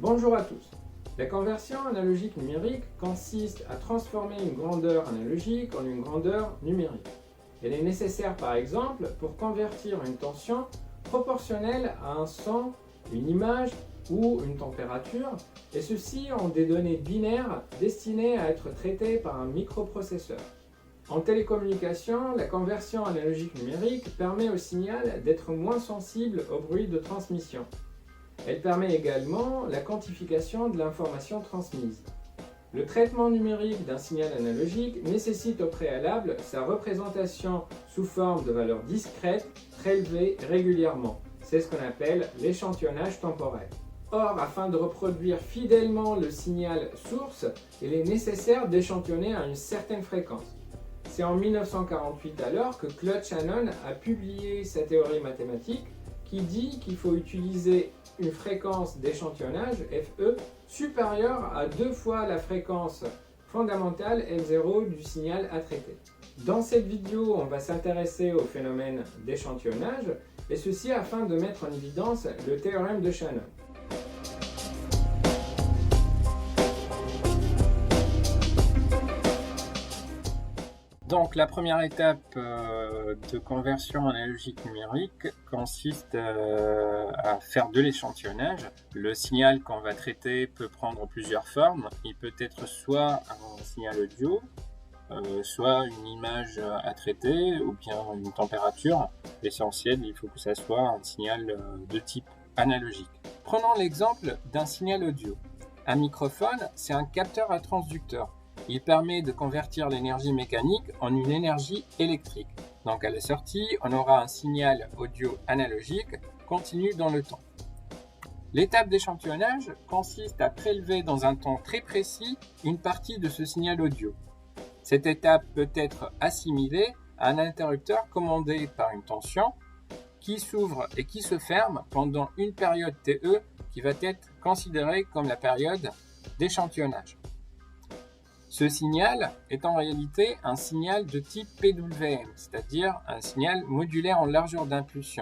Bonjour à tous. La conversion analogique numérique consiste à transformer une grandeur analogique en une grandeur numérique. Elle est nécessaire par exemple pour convertir une tension proportionnelle à un son, une image ou une température, et ceci en des données binaires destinées à être traitées par un microprocesseur. En télécommunication, la conversion analogique numérique permet au signal d'être moins sensible au bruit de transmission. Elle permet également la quantification de l'information transmise. Le traitement numérique d'un signal analogique nécessite au préalable sa représentation sous forme de valeurs discrètes prélevées régulièrement. C'est ce qu'on appelle l'échantillonnage temporel. Or, afin de reproduire fidèlement le signal source, il est nécessaire d'échantillonner à une certaine fréquence. C'est en 1948 alors que Claude Shannon a publié sa théorie mathématique qui dit qu'il faut utiliser une fréquence d'échantillonnage, FE, supérieure à 2 fois la fréquence fondamentale F0 du signal à traiter. Dans cette vidéo, on va s'intéresser au phénomène d'échantillonnage, et ceci afin de mettre en évidence le théorème de Shannon. Donc la première étape de conversion analogique numérique consiste à faire de l'échantillonnage. Le signal qu'on va traiter peut prendre plusieurs formes. Il peut être soit un signal audio, soit une image à traiter ou bien une température. L'essentiel, il faut que ça soit un signal de type analogique. Prenons l'exemple d'un signal audio. Un microphone, c'est un capteur à transducteur. Il permet de convertir l'énergie mécanique en une énergie électrique. Donc à la sortie, on aura un signal audio analogique continu dans le temps. L'étape d'échantillonnage consiste à prélever dans un temps très précis une partie de ce signal audio. Cette étape peut être assimilée à un interrupteur commandé par une tension qui s'ouvre et qui se ferme pendant une période TE qui va être considérée comme la période d'échantillonnage. Ce signal est en réalité un signal de type PWM, c'est-à-dire un signal modulé en largeur d'impulsion.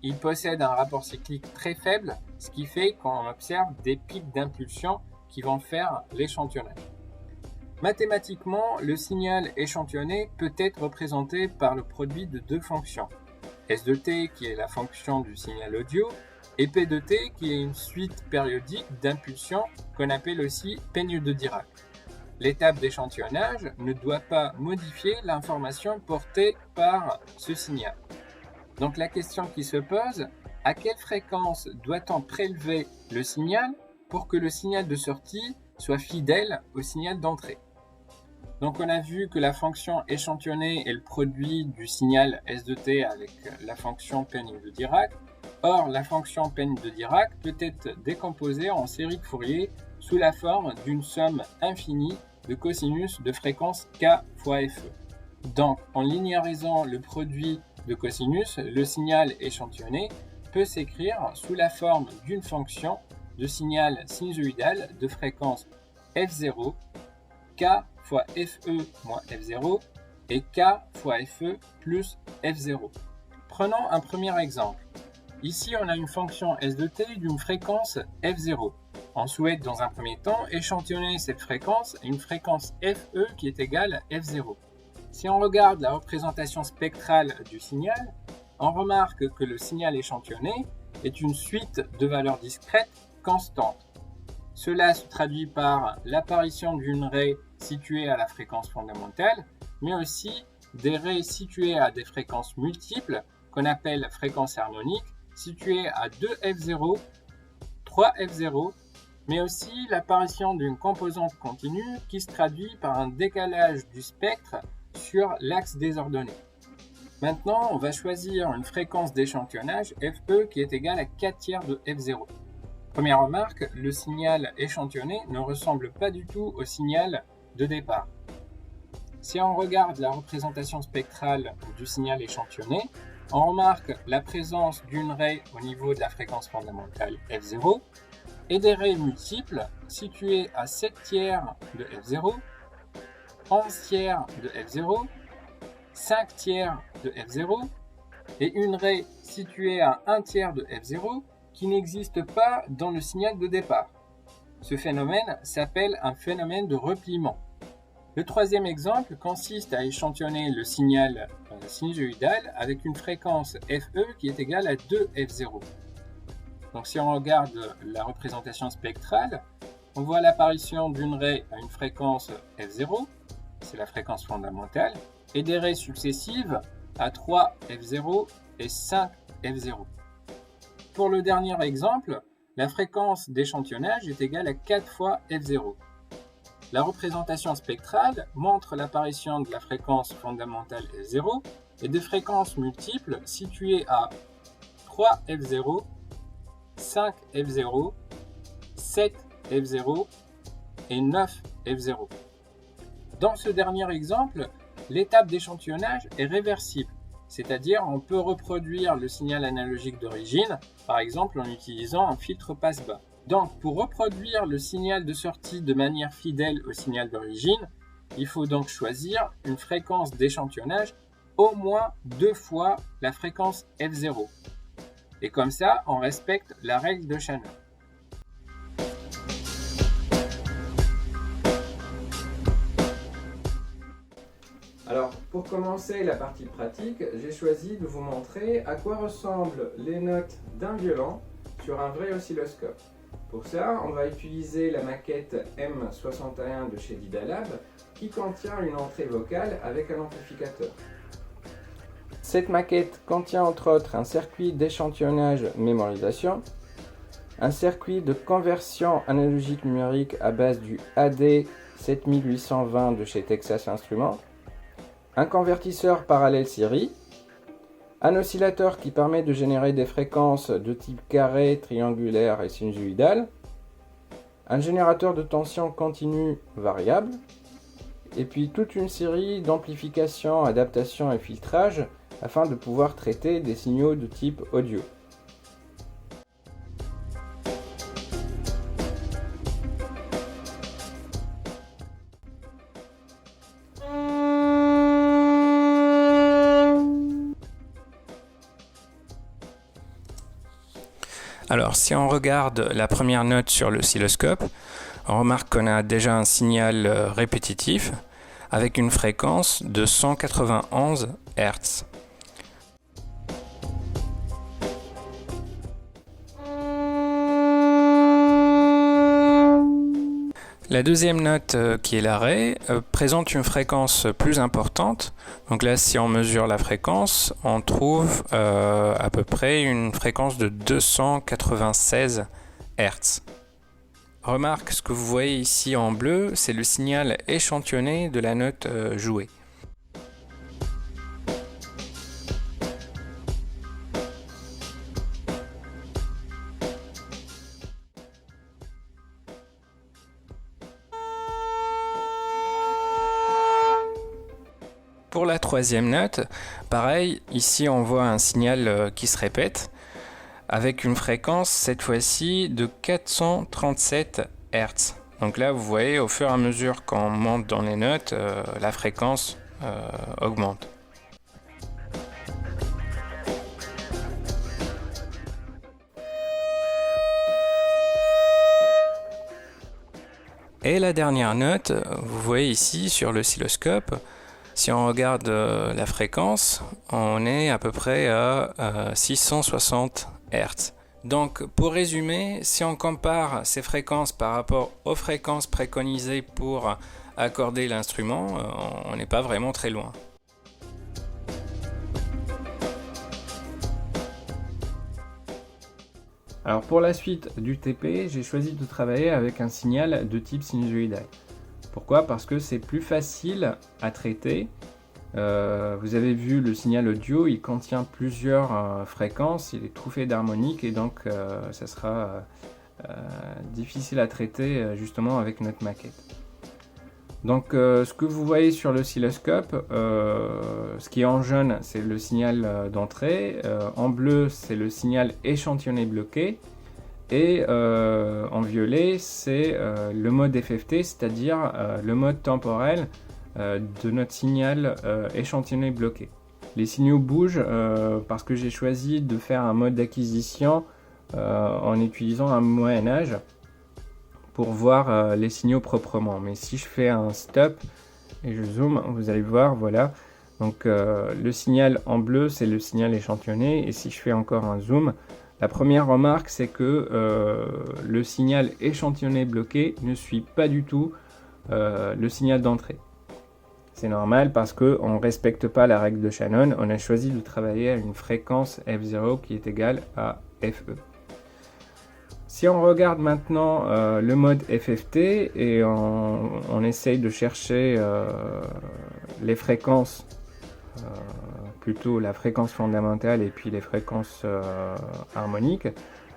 Il possède un rapport cyclique très faible, ce qui fait qu'on observe des pics d'impulsion qui vont faire l'échantillonnage. Mathématiquement, le signal échantillonné peut être représenté par le produit de deux fonctions. S de t qui est la fonction du signal audio et P de t qui est une suite périodique d'impulsions qu'on appelle aussi peigne de Dirac. L'étape d'échantillonnage ne doit pas modifier l'information portée par ce signal. Donc la question qui se pose, à quelle fréquence doit-on prélever le signal pour que le signal de sortie soit fidèle au signal d'entrée? Donc on a vu que la fonction échantillonnée est le produit du signal S de t avec la fonction peigne de Dirac. Or, la fonction peigne de Dirac peut être décomposée en série de Fourier sous la forme d'une somme infinie de cosinus de fréquence k fois FE. Donc, en linéarisant le produit de cosinus, le signal échantillonné peut s'écrire sous la forme d'une fonction de signal sinusoïdal de fréquence F0, k fois FE moins F0 et k fois FE plus F0. Prenons un premier exemple. Ici, on a une fonction S de t d'une fréquence F0. On souhaite dans un premier temps échantillonner cette fréquence à une fréquence FE qui est égale à F0. Si on regarde la représentation spectrale du signal, on remarque que le signal échantillonné est une suite de valeurs discrètes constantes. Cela se traduit par l'apparition d'une raie située à la fréquence fondamentale, mais aussi des raies situées à des fréquences multiples qu'on appelle fréquences harmoniques, situées à 2F0, 3F0, mais aussi l'apparition d'une composante continue qui se traduit par un décalage du spectre sur l'axe des ordonnées. Maintenant, on va choisir une fréquence d'échantillonnage FE qui est égale à 4 tiers de F0. Première remarque, le signal échantillonné ne ressemble pas du tout au signal de départ. Si on regarde la représentation spectrale du signal échantillonné, on remarque la présence d'une raie au niveau de la fréquence fondamentale F0 et des raies multiples situées à 7 tiers de F0, 11 tiers de F0, 5 tiers de F0 et une raie située à 1 tiers de F0 qui n'existe pas dans le signal de départ. Ce phénomène s'appelle un phénomène de repliement. Le troisième exemple consiste à échantillonner le signal sinusoïdal avec une fréquence FE qui est égale à 2F0. Donc si on regarde la représentation spectrale, on voit l'apparition d'une raie à une fréquence F0, c'est la fréquence fondamentale, et des raies successives à 3F0 et 5F0. Pour le dernier exemple, la fréquence d'échantillonnage est égale à 4 fois F0. La représentation spectrale montre l'apparition de la fréquence fondamentale F0 et de fréquences multiples situées à 3F0, 5F0, 7F0 et 9F0. Dans ce dernier exemple, l'étape d'échantillonnage est réversible, c'est-à-dire on peut reproduire le signal analogique d'origine, par exemple en utilisant un filtre passe-bas. Donc, pour reproduire le signal de sortie de manière fidèle au signal d'origine, il faut donc choisir une fréquence d'échantillonnage au moins 2 fois la fréquence F0. Et comme ça, on respecte la règle de Shannon. Alors, pour commencer la partie pratique, j'ai choisi de vous montrer à quoi ressemblent les notes d'un violon sur un vrai oscilloscope. Pour ça, on va utiliser la maquette M61 de chez Didalab qui contient une entrée vocale avec un amplificateur. Cette maquette contient entre autres un circuit d'échantillonnage mémorisation, un circuit de conversion analogique numérique à base du AD 7820 de chez Texas Instruments, un convertisseur parallèle série, un oscillateur qui permet de générer des fréquences de type carré, triangulaire et sinusoïdal, un générateur de tension continue variable, et puis toute une série d'amplifications, adaptations et filtrages afin de pouvoir traiter des signaux de type audio. Alors, si on regarde la première note sur l'oscilloscope, on remarque qu'on a déjà un signal répétitif avec une fréquence de 191 Hz. La deuxième note, qui est la Ré, présente une fréquence plus importante. Donc là, si on mesure la fréquence, on trouve à peu près une fréquence de 296 Hz. Remarque, ce que vous voyez ici en bleu, c'est le signal échantillonné de la note jouée. Pour la troisième note, pareil, ici on voit un signal qui se répète avec une fréquence cette fois-ci de 437 Hz. Donc là vous voyez au fur et à mesure qu'on monte dans les notes, la fréquence augmente. Et la dernière note, vous voyez ici sur l'oscilloscope, si on regarde la fréquence, on est à peu près à 660 Hz. Donc pour résumer, si on compare ces fréquences par rapport aux fréquences préconisées pour accorder l'instrument, on n'est pas vraiment très loin. Alors pour la suite du TP, j'ai choisi de travailler avec un signal de type sinusoïdal. Pourquoi? Parce que c'est plus facile à traiter. Vous avez vu le signal audio, il contient plusieurs fréquences, il est truffé d'harmoniques et donc ça sera difficile à traiter justement avec notre maquette. Donc ce que vous voyez sur l'oscilloscope, ce qui est en jaune c'est le signal d'entrée, en bleu c'est le signal échantillonné bloqué, et en violet c'est le mode FFT, c'est-à-dire le mode temporel de notre signal échantillonné bloqué. Les signaux bougent parce que j'ai choisi de faire un mode d'acquisition en utilisant un moyen âge pour voir les signaux proprement. Mais si je fais un stop et je zoome, vous allez voir, voilà. Donc le signal en bleu, c'est le signal échantillonné. Et si je fais encore un zoom, la première remarque, c'est que le signal échantillonné bloqué ne suit pas du tout le signal d'entrée. C'est normal parce qu'on ne respecte pas la règle de Shannon. On a choisi de travailler à une fréquence F0 qui est égale à FE. Si on regarde maintenant le mode FFT et on essaye de chercher les fréquences, plutôt la fréquence fondamentale et puis les fréquences harmoniques.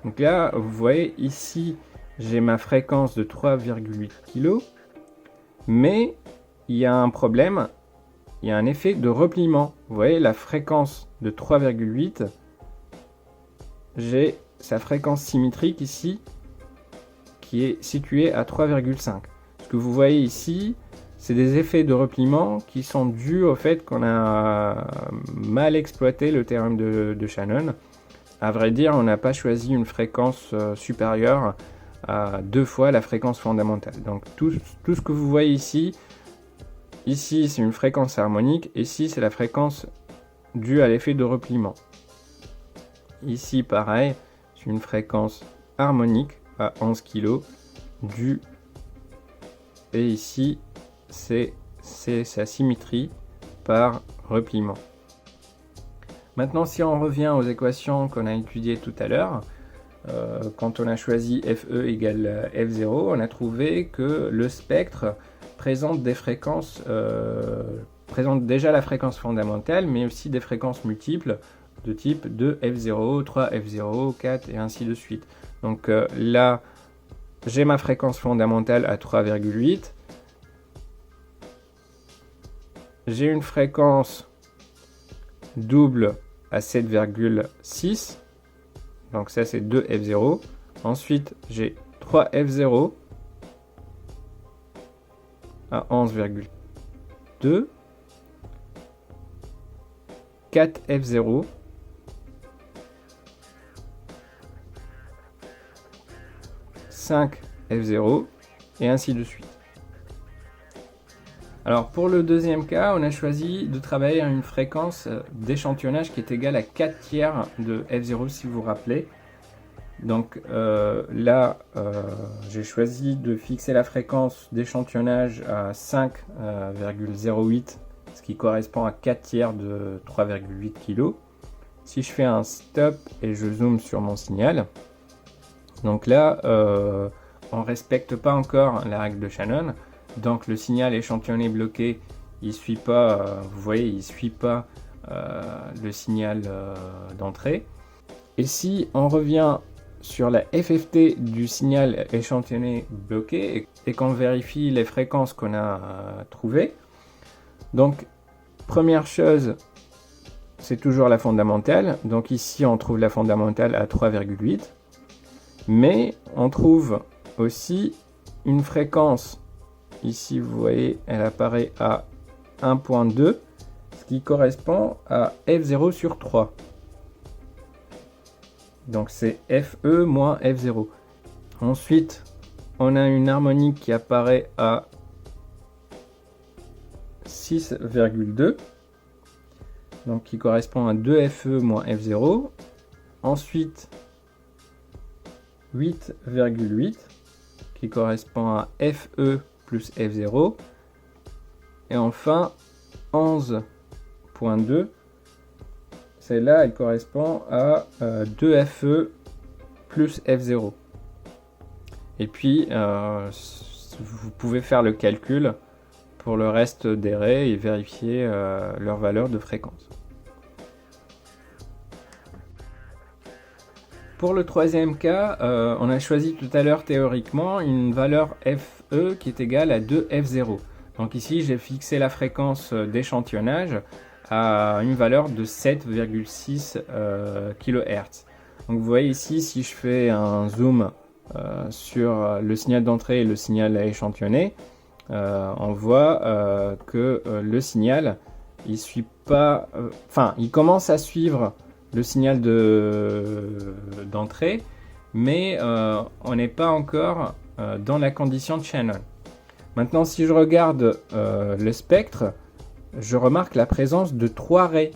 Donc là, vous voyez ici, j'ai ma fréquence de 3,8 kg, mais il y a un problème, il y a un effet de repliement. Vous voyez la fréquence de 3,8, j'ai sa fréquence symétrique ici qui est située à 3,5. Ce que vous voyez ici, c'est des effets de repliement qui sont dus au fait qu'on a mal exploité le théorème de Shannon. À vrai dire, on n'a pas choisi une fréquence supérieure à 2 fois la fréquence fondamentale. Donc tout ce que vous voyez ici c'est une fréquence harmonique, ici c'est la fréquence due à l'effet de repliement. Ici pareil, c'est une fréquence harmonique à 11 kg due, et ici c'est sa symétrie par repliement. Maintenant, si on revient aux équations qu'on a étudiées tout à l'heure, quand on a choisi FE égale F0, on a trouvé que le spectre présente des fréquences, présente déjà la fréquence fondamentale, mais aussi des fréquences multiples de type 2F0, 3F0, 4 et ainsi de suite. Donc là, j'ai ma fréquence fondamentale à 3,8. J'ai une fréquence double à 7,6. Donc ça c'est 2F0. Ensuite j'ai 3F0 à 11,2. 4F0. 5F0 et ainsi de suite. Alors pour le deuxième cas, on a choisi de travailler à une fréquence d'échantillonnage qui est égale à 4 tiers de F0 si vous vous rappelez. Donc là, j'ai choisi de fixer la fréquence d'échantillonnage à 5,08, ce qui correspond à 4 tiers de 3,8 kg. Si je fais un stop et je zoome sur mon signal, donc là, on ne respecte pas encore la règle de Shannon. Donc le signal échantillonné bloqué, il suit pas, vous voyez, il suit pas le signal d'entrée. Et si on revient sur la FFT du signal échantillonné bloqué et qu'on vérifie les fréquences qu'on a trouvées, donc première chose, c'est toujours la fondamentale. Donc ici, on trouve la fondamentale à 3,8, mais on trouve aussi une fréquence. Ici, vous voyez, elle apparaît à 1.2, ce qui correspond à F0 sur 3. Donc, c'est FE moins F0. Ensuite, on a une harmonique qui apparaît à 6,2, donc qui correspond à 2FE moins F0. Ensuite, 8,8, qui correspond à FE plus F0, et enfin 11.2, celle-là elle correspond à 2FE plus F0. Et puis vous pouvez faire le calcul pour le reste des raies et vérifier leur valeur de fréquence. Pour le troisième cas, on a choisi tout à l'heure théoriquement une valeur FE qui est égale à 2F0. Donc ici, j'ai fixé la fréquence d'échantillonnage à une valeur de 7,6 kHz. Donc vous voyez ici, si je fais un zoom sur le signal d'entrée et le signal à échantillonner, on voit que le signal, il suit pas, il commence à suivre le signal d'entrée, mais on n'est pas encore dans la condition de Shannon. Maintenant, si je regarde le spectre, je remarque la présence de 3 raies.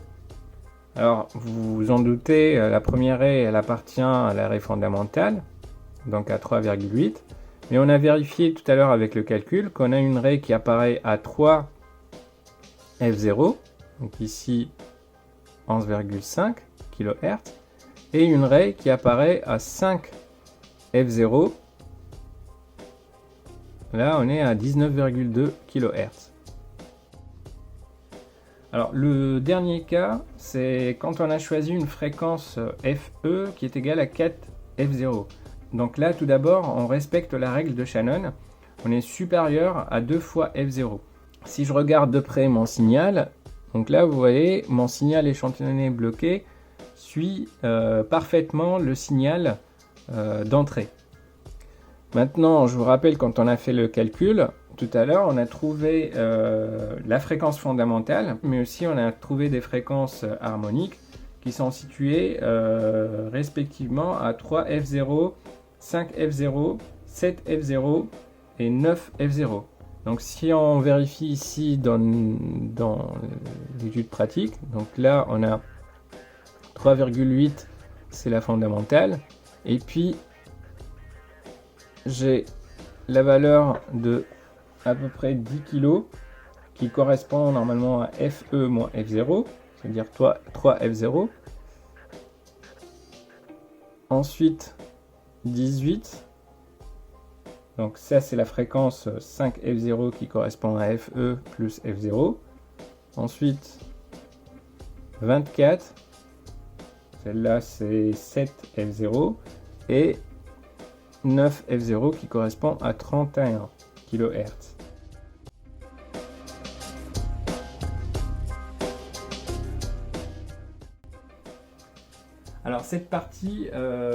Alors, vous vous en doutez, la première raie, elle appartient à la raie fondamentale, donc à 3,8. Mais on a vérifié tout à l'heure avec le calcul qu'on a une raie qui apparaît à 3 F0, donc ici 11,5 kHz, et une raie qui apparaît à 5 F0. Là, on est à 19,2 kHz. Alors, le dernier cas, c'est quand on a choisi une fréquence FE qui est égale à 4 F0. Donc là, tout d'abord, on respecte la règle de Shannon. On est supérieur à 2 fois F0. Si je regarde de près mon signal, donc là, vous voyez, mon signal échantillonné bloqué suit parfaitement le signal d'entrée. Maintenant, je vous rappelle, quand on a fait le calcul, tout à l'heure, on a trouvé la fréquence fondamentale, mais aussi on a trouvé des fréquences harmoniques qui sont situées respectivement à 3 F0, 5 F0, 7 F0 et 9 F0. Donc si on vérifie ici dans l'étude pratique, donc là on a 3,8, c'est la fondamentale, et puis j'ai la valeur de à peu près 10 kg qui correspond normalement à FE moins F0, c'est-à-dire 3 F0. Ensuite 18, donc ça c'est la fréquence 5 F0 qui correspond à FE plus F0. Ensuite 24, celle-là c'est 7 F0, et 9 F0 qui correspond à 31 kHz. Alors cette partie,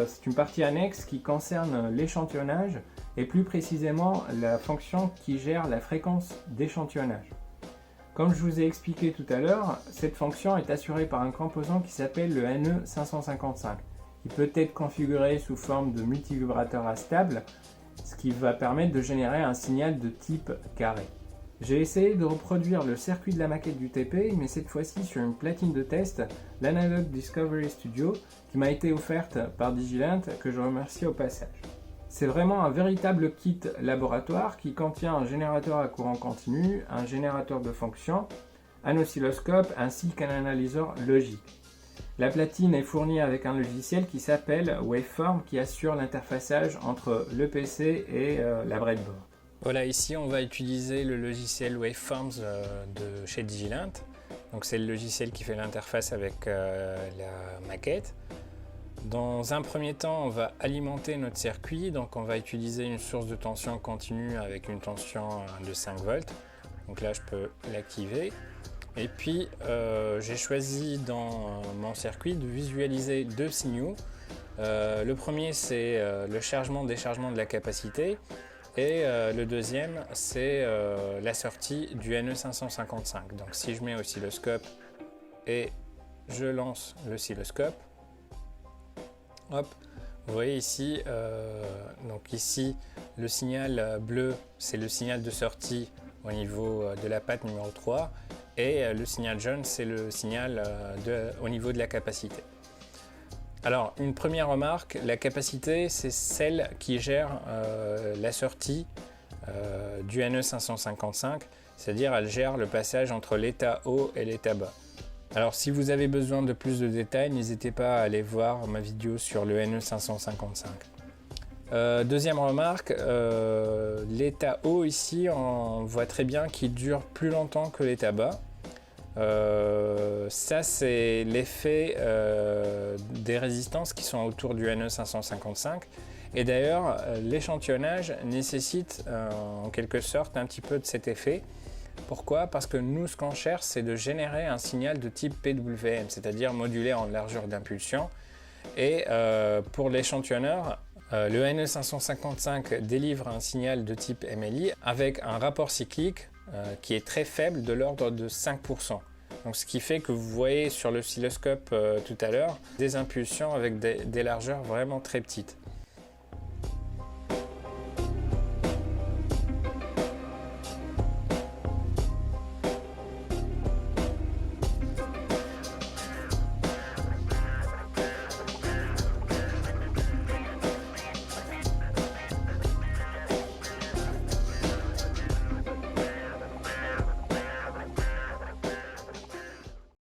c'est une partie annexe qui concerne l'échantillonnage et plus précisément la fonction qui gère la fréquence d'échantillonnage. Comme je vous ai expliqué tout à l'heure, cette fonction est assurée par un composant qui s'appelle le NE555. Il peut être configuré sous forme de multivibrateur instable, ce qui va permettre de générer un signal de type carré. J'ai essayé de reproduire le circuit de la maquette du TP, mais cette fois-ci sur une platine de test, l'Analog Discovery Studio, qui m'a été offerte par Digilent, que je remercie au passage. C'est vraiment un véritable kit laboratoire qui contient un générateur à courant continu, un générateur de fonctions, un oscilloscope ainsi qu'un analyseur logique. La platine est fournie avec un logiciel qui s'appelle Waveform qui assure l'interfaçage entre le PC et la breadboard. Voilà, ici on va utiliser le logiciel Waveforms de chez Digilent. Donc c'est le logiciel qui fait l'interface avec la maquette. Dans un premier temps, on va alimenter notre circuit. Donc on va utiliser une source de tension continue avec une tension de 5 volts. Donc là je peux l'activer. Et puis j'ai choisi dans mon circuit de visualiser 2 signaux. Le premier c'est le chargement-déchargement de la capacité. Et le deuxième, c'est la sortie du NE555. Donc si je mets oscilloscope et je lance l'oscilloscope, hop, vous voyez ici, donc ici le signal bleu, c'est le signal de sortie au niveau de la patte numéro 3, et le signal jaune, c'est le signal au niveau de la capacité. Alors, une première remarque, la capacité, c'est celle qui gère la sortie du NE555, c'est-à-dire elle gère le passage entre l'état haut et l'état bas. Alors, si vous avez besoin de plus de détails, n'hésitez pas à aller voir ma vidéo sur le NE555. Deuxième remarque, l'état haut ici, on voit très bien qu'il dure plus longtemps que l'état bas. Ça c'est l'effet des résistances qui sont autour du NE555, et d'ailleurs l'échantillonnage nécessite en quelque sorte un petit peu de cet effet. Pourquoi? Parce que nous ce qu'on cherche c'est de générer un signal de type PWM, c'est-à-dire modulé en largeur d'impulsion, et pour l'échantillonneur le NE555 délivre un signal de type MLI avec un rapport cyclique qui est très faible, de l'ordre de 5%. Donc, ce qui fait que vous voyez sur l'oscilloscope tout à l'heure des impulsions avec des largeurs vraiment très petites.